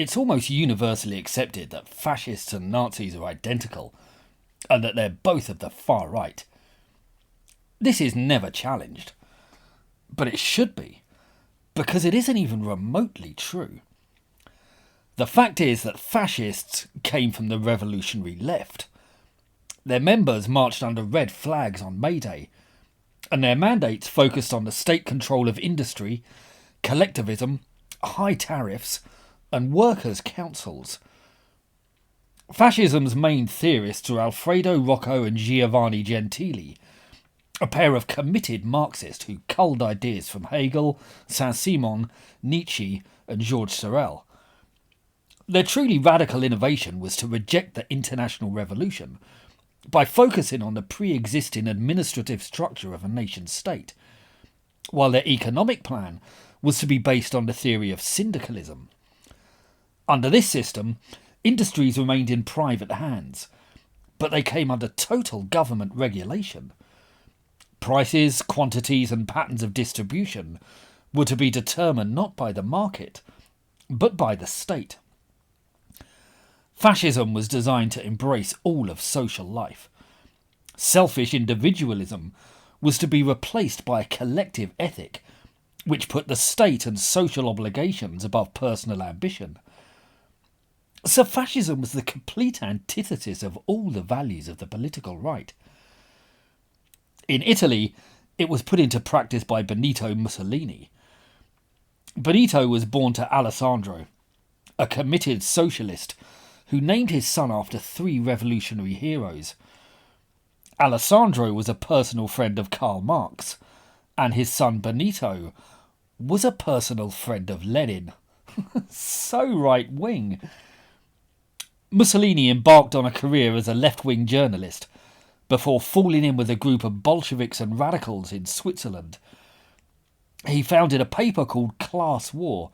It's almost universally accepted that fascists and Nazis are identical, and that they're both of the far right. This is never challenged, but it should be, because it isn't even remotely true. The fact is that fascists came from the revolutionary left. Their members marched under red flags on May Day, and their mandates focused on the state control of industry, collectivism, high tariffs, and workers' councils. Fascism's main theorists were Alfredo Rocco and Giovanni Gentili, a pair of committed Marxists who culled ideas from Hegel, Saint-Simon, Nietzsche, and Georges Sorel. Their truly radical innovation was to reject the international revolution by focusing on the pre-existing administrative structure of a nation-state, while their economic plan was to be based on the theory of syndicalism. Under this system, industries remained in private hands, but they came under total government regulation. Prices, quantities, and patterns of distribution were to be determined not by the market, but by the state. Fascism was designed to embrace all of social life. Selfish individualism was to be replaced by a collective ethic, which put the state and social obligations above personal ambition. So fascism was the complete antithesis of all the values of the political right. In Italy, it was put into practice by Benito Mussolini. Benito was born to Alessandro, a committed socialist who named his son after 3 revolutionary heroes. Alessandro was a personal friend of Karl Marx, and his son Benito was a personal friend of Lenin. So right-wing. Mussolini embarked on a career as a left-wing journalist before falling in with a group of Bolsheviks and radicals in Switzerland. He founded a paper called Class War,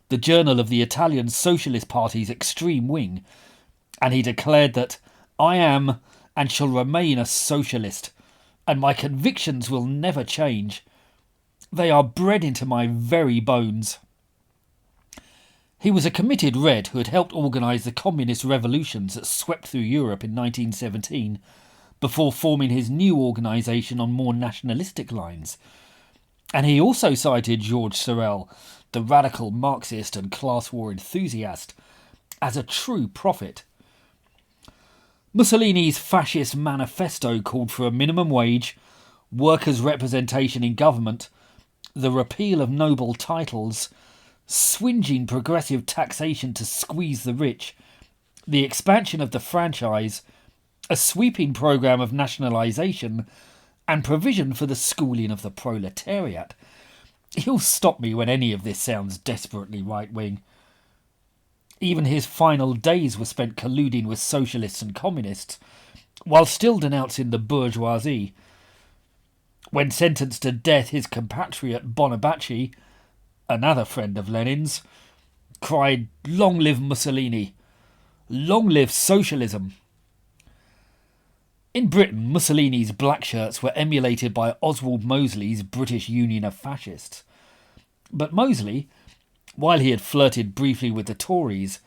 the journal of the Italian Socialist Party's extreme wing, and he declared that I am and shall remain a socialist, and my convictions will never change. They are bred into my very bones. He was a committed Red who had helped organise the communist revolutions that swept through Europe in 1917, before forming his new organisation on more nationalistic lines. And he also cited Georges Sorel, the radical Marxist and class war enthusiast, as a true prophet. Mussolini's fascist manifesto called for a minimum wage, workers' representation in government, the repeal of noble titles, swinging progressive taxation to squeeze the rich, the expansion of the franchise, a sweeping programme of nationalisation, and provision for the schooling of the proletariat. You'll stop me when any of this sounds desperately right-wing. Even his final days were spent colluding with socialists and communists, while still denouncing the bourgeoisie. When sentenced to death, his compatriot Bonabacci, another friend of Lenin's, cried, "Long live Mussolini! Long live socialism!" In Britain, Mussolini's black shirts were emulated by Oswald Mosley's British Union of Fascists. But Mosley, while he had flirted briefly with the Tories,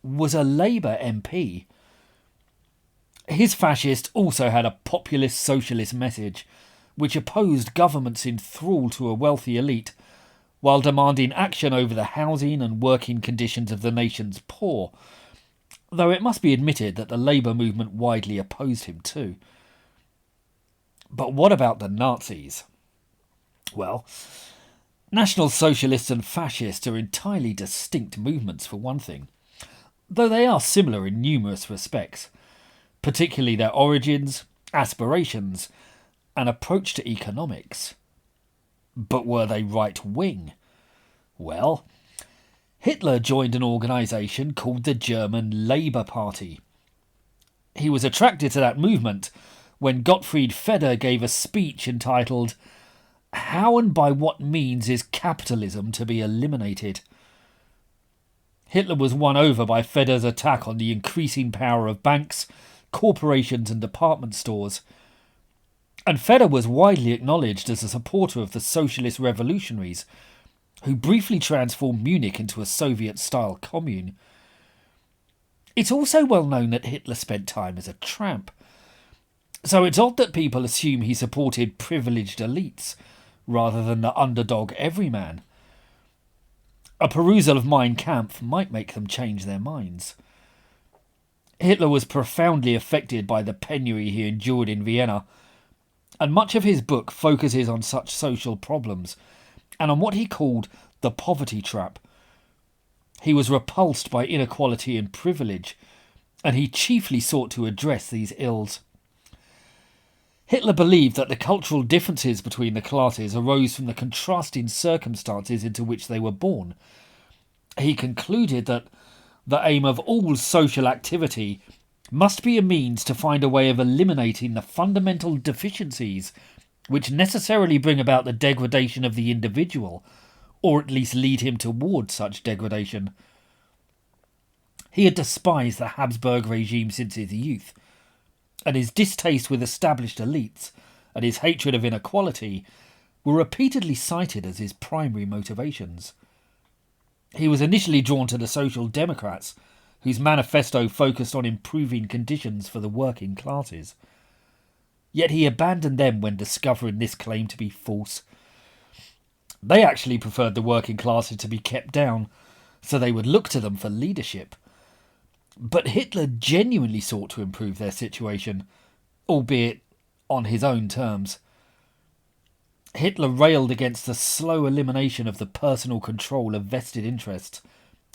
was a Labour MP. His fascist also had a populist socialist message, which opposed governments in thrall to a wealthy elite, while demanding action over the housing and working conditions of the nation's poor, though it must be admitted that the Labour movement widely opposed him too. But what about the Nazis? Well, National Socialists and Fascists are entirely distinct movements for one thing, though they are similar in numerous respects, particularly their origins, aspirations, and approach to economics. But were they right-wing? Well, Hitler joined an organisation called the German Labour Party. He was attracted to that movement when Gottfried Feder gave a speech entitled "How and by what means is capitalism to be eliminated?" Hitler was won over by Feder's attack on the increasing power of banks, corporations and department stores, and Feder was widely acknowledged as a supporter of the socialist revolutionaries, who briefly transformed Munich into a Soviet-style commune. It's also well known that Hitler spent time as a tramp, so it's odd that people assume he supported privileged elites rather than the underdog everyman. A perusal of Mein Kampf might make them change their minds. Hitler was profoundly affected by the penury he endured in Vienna, and much of his book focuses on such social problems and on what he called the poverty trap. He was repulsed by inequality and privilege, and he chiefly sought to address these ills. Hitler believed that the cultural differences between the classes arose from the contrasting circumstances into which they were born. He concluded that the aim of all social activity must be a means to find a way of eliminating the fundamental deficiencies which necessarily bring about the degradation of the individual, or at least lead him toward such degradation. He had despised the Habsburg regime since his youth, and his distaste with established elites and his hatred of inequality were repeatedly cited as his primary motivations. He was initially drawn to the Social Democrats, whose manifesto focused on improving conditions for the working classes. Yet he abandoned them when discovering this claim to be false. They actually preferred the working classes to be kept down, so they would look to them for leadership. But Hitler genuinely sought to improve their situation, albeit on his own terms. Hitler railed against the slow elimination of the personal control of vested interests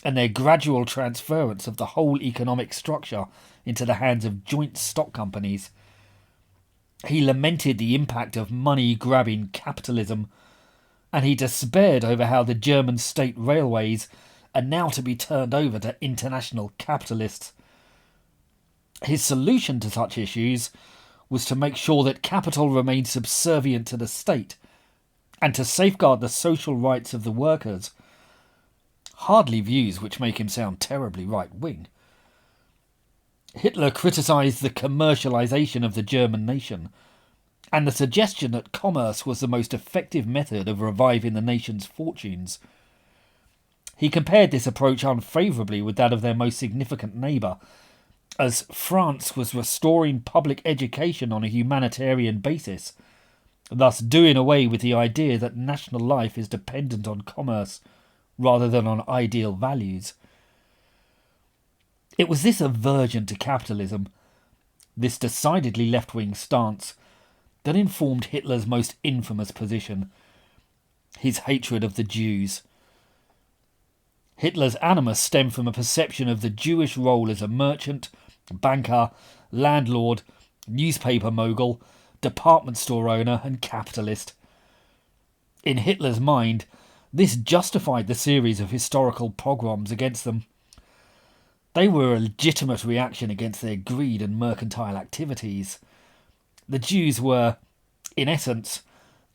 and their gradual transference of the whole economic structure into the hands of joint stock companies. He lamented the impact of money-grabbing capitalism, and he despaired over how the German state railways are now to be turned over to international capitalists. His solution to such issues was to make sure that capital remained subservient to the state and to safeguard the social rights of the workers. Hardly views which make him sound terribly right-wing. Hitler criticised the commercialisation of the German nation and the suggestion that commerce was the most effective method of reviving the nation's fortunes. He compared this approach unfavourably with that of their most significant neighbour, as France was restoring public education on a humanitarian basis, thus doing away with the idea that national life is dependent on commerce rather than on ideal values. It was this aversion to capitalism, this decidedly left-wing stance, that informed Hitler's most infamous position, his hatred of the Jews. Hitler's animus stemmed from a perception of the Jewish role as a merchant, banker, landlord, newspaper mogul, department store owner and capitalist. In Hitler's mind, this justified the series of historical pogroms against them. They were a legitimate reaction against their greed and mercantile activities. The Jews were, in essence,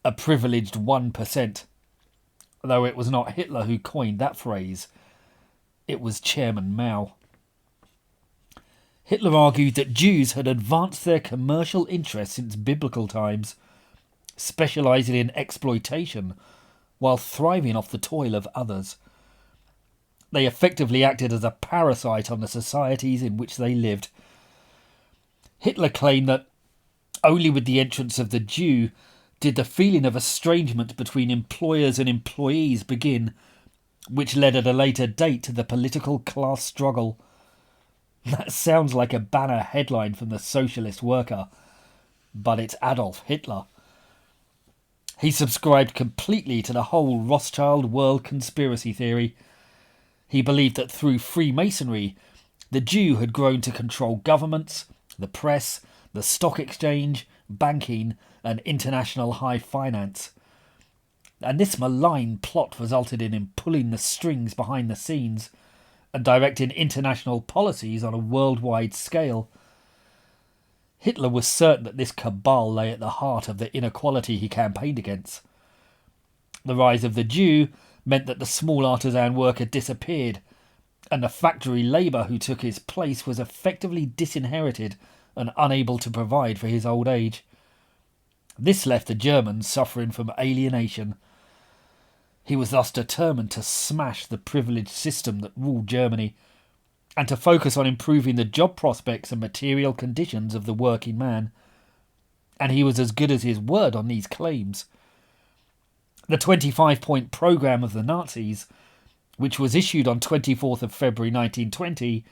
a privileged 1%, though it was not Hitler who coined that phrase. It was Chairman Mao. Hitler argued that Jews had advanced their commercial interests since biblical times, specialising in exploitation while thriving off the toil of others. They effectively acted as a parasite on the societies in which they lived. Hitler claimed that only with the entrance of the Jew did the feeling of estrangement between employers and employees begin, which led at a later date to the political class struggle. That sounds like a banner headline from the Socialist Worker, but it's Adolf Hitler. He subscribed completely to the whole Rothschild world conspiracy theory. He believed that through Freemasonry, the Jew had grown to control governments, the press, the stock exchange, banking, and international high finance. And this malign plot resulted in him pulling the strings behind the scenes and directing international policies on a worldwide scale. Hitler was certain that this cabal lay at the heart of the inequality he campaigned against. The rise of the Jew meant that the small artisan worker disappeared, and the factory labour who took his place was effectively disinherited and unable to provide for his old age. This left the Germans suffering from alienation. He was thus determined to smash the privileged system that ruled Germany and to focus on improving the job prospects and material conditions of the working man. And he was as good as his word on these claims. The 25-point programme of the Nazis, which was issued on 24th of February 1920,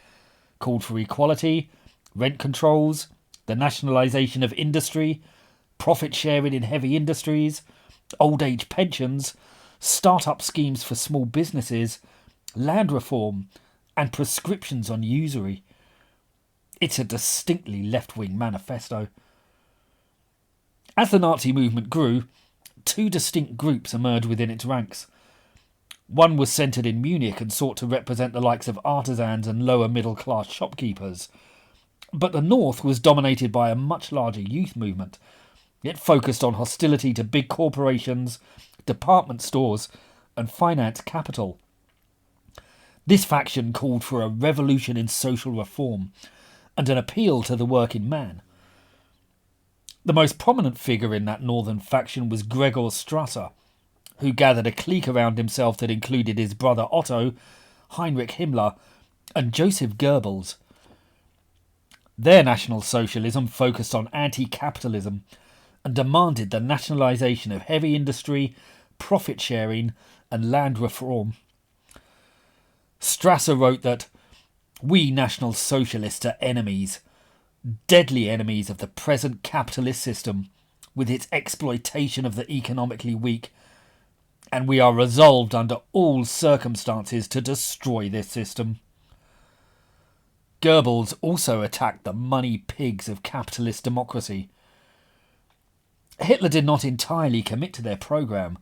called for equality, rent controls, the nationalisation of industry, profit sharing in heavy industries, old age pensions, start-up schemes for small businesses, land reform, and prescriptions on usury. It's a distinctly left-wing manifesto. As the Nazi movement grew, two distinct groups emerged within its ranks. One was centred in Munich and sought to represent the likes of artisans and lower middle-class shopkeepers. But the north was dominated by a much larger youth movement. It focused on hostility to big corporations, department stores, and finance capital. This faction called for a revolution in social reform and an appeal to the working man. The most prominent figure in that northern faction was Gregor Strasser, who gathered a clique around himself that included his brother Otto, Heinrich Himmler, and Joseph Goebbels. Their National Socialism focused on anti-capitalism and demanded the nationalisation of heavy industry, profit sharing, and land reform. Strasser wrote that we National Socialists are enemies, deadly enemies of the present capitalist system with its exploitation of the economically weak, and we are resolved under all circumstances to destroy this system. Goebbels also attacked the money pigs of capitalist democracy. Hitler did not entirely commit to their programme,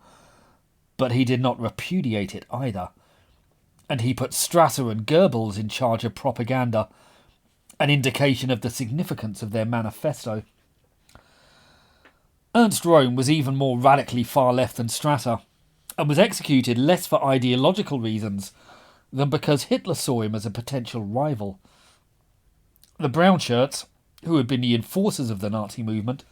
but he did not repudiate it either, and he put Strasser and Goebbels in charge of propaganda, an indication of the significance of their manifesto. Ernst Röhm was even more radically far left than Strasser, and was executed less for ideological reasons than because Hitler saw him as a potential rival. The brown shirts, who had been the enforcers of the Nazi movement,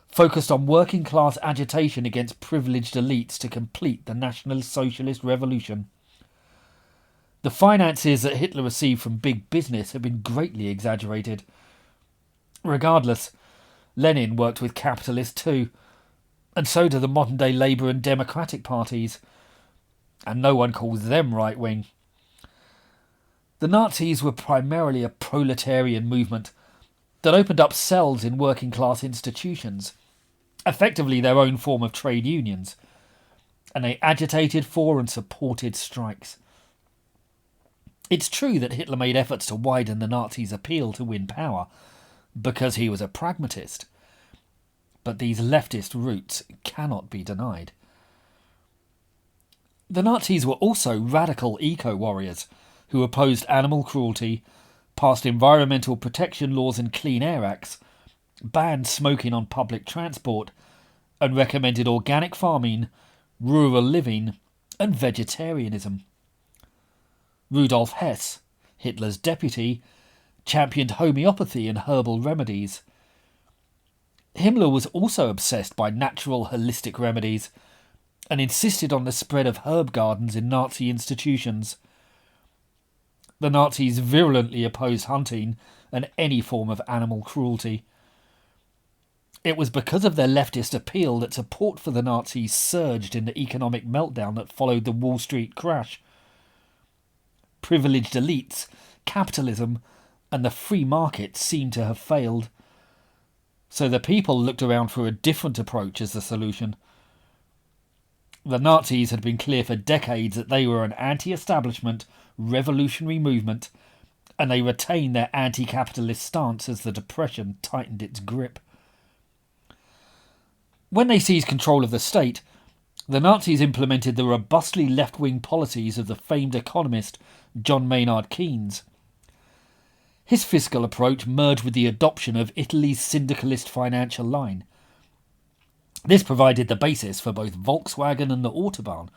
focused on working class agitation against privileged elites to complete the National Socialist Revolution. The finances that Hitler received from big business had been greatly exaggerated. Regardless, Lenin worked with capitalists too, and so do the modern-day Labour and Democratic parties, and no one calls them right-wing. The Nazis were primarily a proletarian movement that opened up cells in working-class institutions, effectively their own form of trade unions, and they agitated for and supported strikes. It's true that Hitler made efforts to widen the Nazis' appeal to win power, because he was a pragmatist, but these leftist roots cannot be denied. The Nazis were also radical eco-warriors who opposed animal cruelty, passed environmental protection laws and Clean Air Acts, banned smoking on public transport, and recommended organic farming, rural living, and vegetarianism. Rudolf Hess, Hitler's deputy, championed homeopathy and herbal remedies. Himmler was also obsessed by natural holistic remedies and insisted on the spread of herb gardens in Nazi institutions. The Nazis virulently opposed hunting and any form of animal cruelty. It was because of their leftist appeal that support for the Nazis surged in the economic meltdown that followed the Wall Street crash. Privileged elites, capitalism, and the free market seemed to have failed. So the people looked around for a different approach as the solution. The Nazis had been clear for decades that they were an anti-establishment, revolutionary movement, and they retained their anti-capitalist stance as the Depression tightened its grip. When they seized control of the state, the Nazis implemented the robustly left-wing policies of the famed economist John Maynard Keynes. His fiscal approach merged with the adoption of Italy's syndicalist financial line. This provided the basis for both Volkswagen and the Autobahn,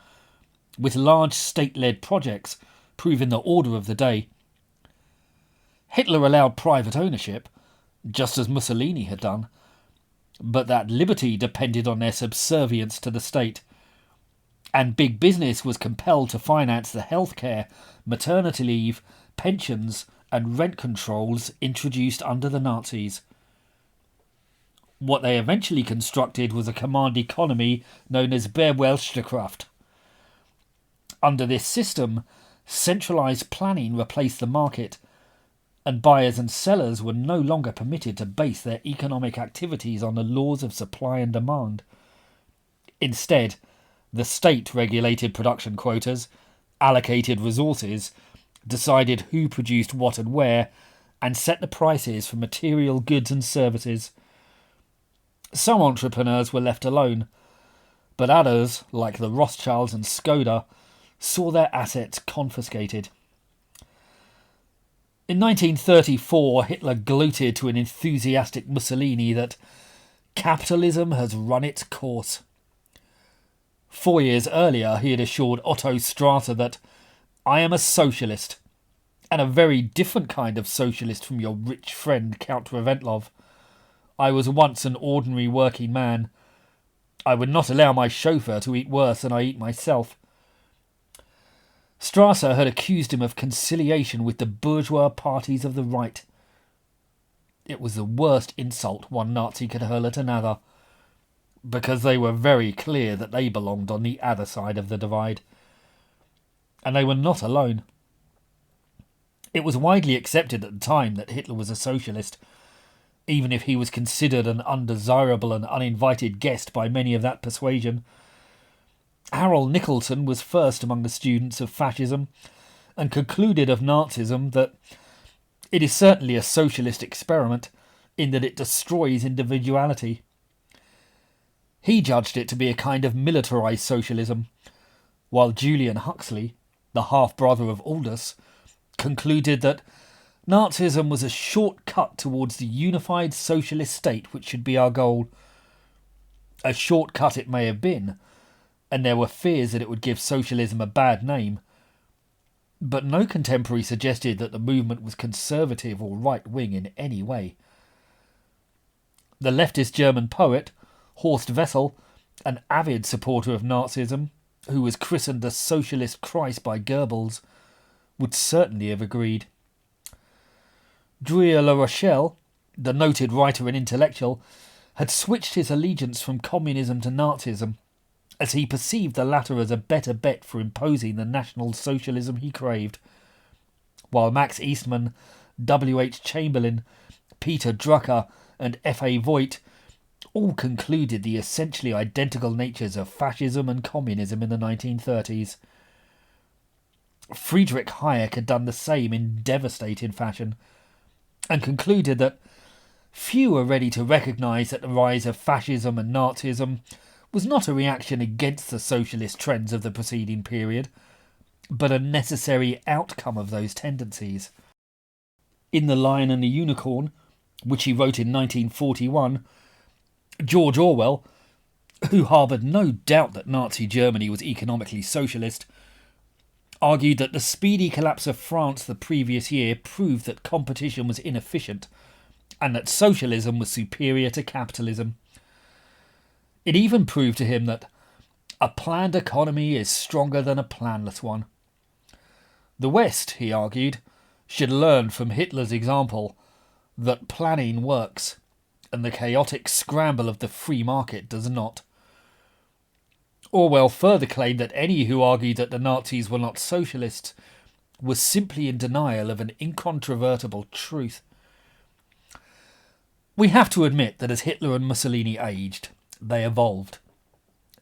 with large state-led projects proving the order of the day. Hitler allowed private ownership, just as Mussolini had done, but that liberty depended on their subservience to the state. and big business was compelled to finance the healthcare, maternity leave, pensions, and rent controls introduced under the Nazis. What they eventually constructed was a command economy known as Beerwelstkraft. Under this system, centralised planning replaced the market, and buyers and sellers were no longer permitted to base their economic activities on the laws of supply and demand. Instead, the state regulated production quotas, allocated resources, decided who produced what and where, and set the prices for material goods and services. Some entrepreneurs were left alone, but others, like the Rothschilds and Skoda, saw their assets confiscated. In 1934, Hitler gloated to an enthusiastic Mussolini that capitalism has run its course. 4 years earlier, he had assured Otto Strasser that I am a socialist, and a very different kind of socialist from your rich friend Count Reventlow. I was once an ordinary working man. I would not allow my chauffeur to eat worse than I eat myself. Strasser had accused him of conciliation with the bourgeois parties of the right. It was the worst insult one Nazi could hurl at another, because they were very clear that they belonged on the other side of the divide. And they were not alone. It was widely accepted at the time that Hitler was a socialist, even if he was considered an undesirable and uninvited guest by many of that persuasion. Harold Nicolson was first among the students of fascism, and concluded of Nazism that it is certainly a socialist experiment in that it destroys individuality. He judged it to be a kind of militarised socialism, while Julian Huxley, the half-brother of Aldous, concluded that Nazism was a short-cut towards the unified socialist state which should be our goal. A short-cut it may have been, and there were fears that it would give socialism a bad name, but no contemporary suggested that the movement was conservative or right-wing in any way. The leftist German poet, Horst Wessel, an avid supporter of Nazism, who was christened the Socialist Christ by Goebbels, would certainly have agreed. Drouet La Rochelle, the noted writer and intellectual, had switched his allegiance from communism to Nazism, as he perceived the latter as a better bet for imposing the national socialism he craved, while Max Eastman, W. H. Chamberlain, Peter Drucker, and F. A. Voigt all concluded the essentially identical natures of fascism and communism in the 1930s. Friedrich Hayek had done the same in devastating fashion, and concluded that few were ready to recognise that the rise of fascism and Nazism was not a reaction against the socialist trends of the preceding period, but a necessary outcome of those tendencies. In The Lion and the Unicorn, which he wrote in 1941, George Orwell, who harboured no doubt that Nazi Germany was economically socialist, argued that the speedy collapse of France the previous year proved that competition was inefficient and that socialism was superior to capitalism. It even proved to him that a planned economy is stronger than a planless one. The West, he argued, should learn from Hitler's example that planning works and the chaotic scramble of the free market does not. Orwell further claimed that any who argued that the Nazis were not socialists was simply in denial of an incontrovertible truth. We have to admit that as Hitler and Mussolini aged, they evolved,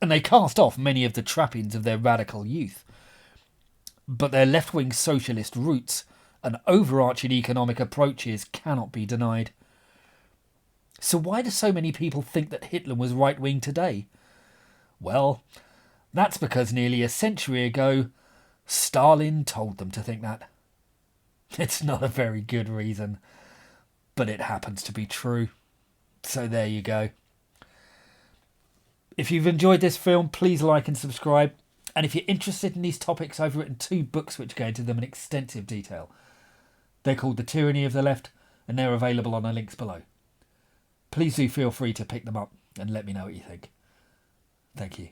and they cast off many of the trappings of their radical youth. But their left-wing socialist roots and overarching economic approaches cannot be denied. So why do so many people think that Hitler was right-wing today? Well, that's because nearly a century ago, Stalin told them to think that. It's not a very good reason, but it happens to be true. So there you go. If you've enjoyed this film, please like and subscribe. And if you're interested in these topics, I've written 2 books which go into them in extensive detail. They're called The Tyranny of the Left, and they're available on the links below. Please do feel free to pick them up and let me know what you think. Thank you.